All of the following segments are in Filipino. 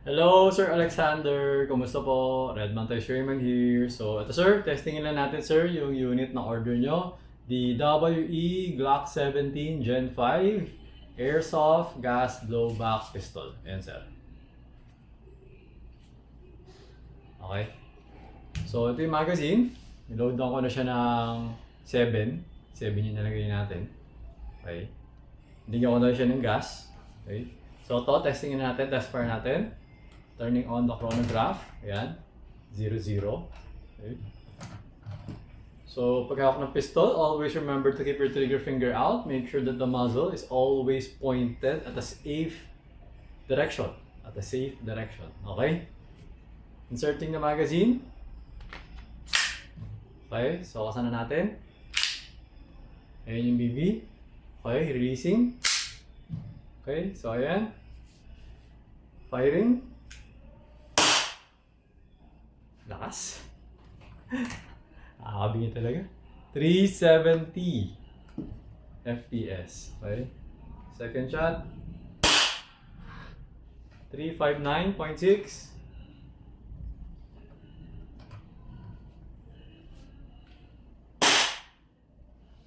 Hello, Sir Alexander. Kumusta po? Redman Sherman here. So, ito sir, testingin lang natin sir yung unit na order nyo. The WE Glock 17 Gen 5 Airsoft Gas Blowback Pistol. Ayan sir. Okay. So, ito yung magazine. Niload down ko na siya ng 7. 7 yung nalagay natin. Okay. Bigyan ko na siya ng gas. Okay. So, ito, testingin natin. Test fire natin. Turning on the chronograph. Ayan. 0, 0. Okay. So, pag hawak ng pistol, always remember to keep your trigger finger out. Make sure that the muzzle is always pointed at a safe direction. At a safe direction. Okay? Inserting the magazine. Okay, so kasan na natin. Ayan yung BB. Okay, releasing. Okay, so ayan. Firing. Lakas. Nakakabingit talaga. 370 FPS. Okay. Second shot. 359.6.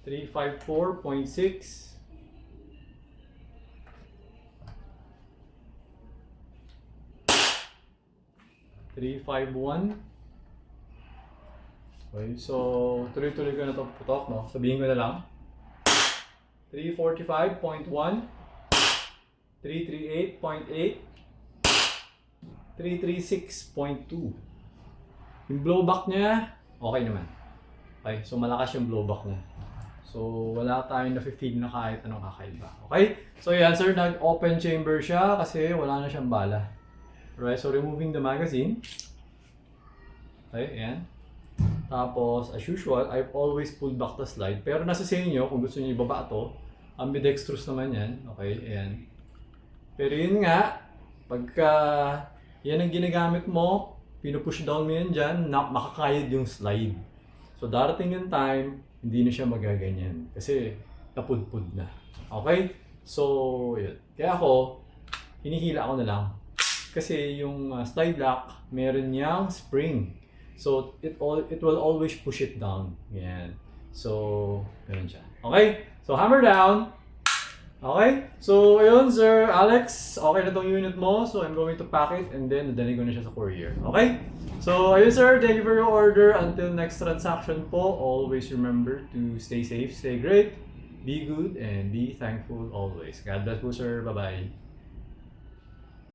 354.6. 351. Okay, so tuloy-tuloy ko na ito putok, no? Sabihin ko na lang. 345.1, 338.8, 336.2. Yung blowback niya, okay naman. Okay, so malakas yung blowback niya. So wala tayong na-feel na kahit anong kakaiba. Okay? So yan sir, nag-open chamber siya kasi wala na siyang bala. Right, so removing the magazine. Okay, ayan. Tapos, as usual, I've always pulled back the slide. Pero nasa sa inyo, kung gusto niyo ibaba ito, ambidextrous naman yan. Okay, ayan. Pero yun nga, pagka yan ang ginagamit mo, pinupush down mo yan dyan, makakayod yung slide. So, darating yung time, hindi na siya magaganyan. Kasi, napudpud na. Okay? So, yun. Kaya ako, hinihila ko na lang. Kasi yung slide lock, meron niyang spring. So, it will always push it down. Yan. So, ganun siya. Okay? So, hammer down. Okay? So, ayun, Sir Alex. Okay na tong unit mo. So, I'm going to pack it and then dadalhin ko na siya sa courier. Okay? So, ayun, sir. Thank you for your order. Until next transaction po, always remember to stay safe, stay great, be good, and be thankful always. God bless po, sir. Bye-bye.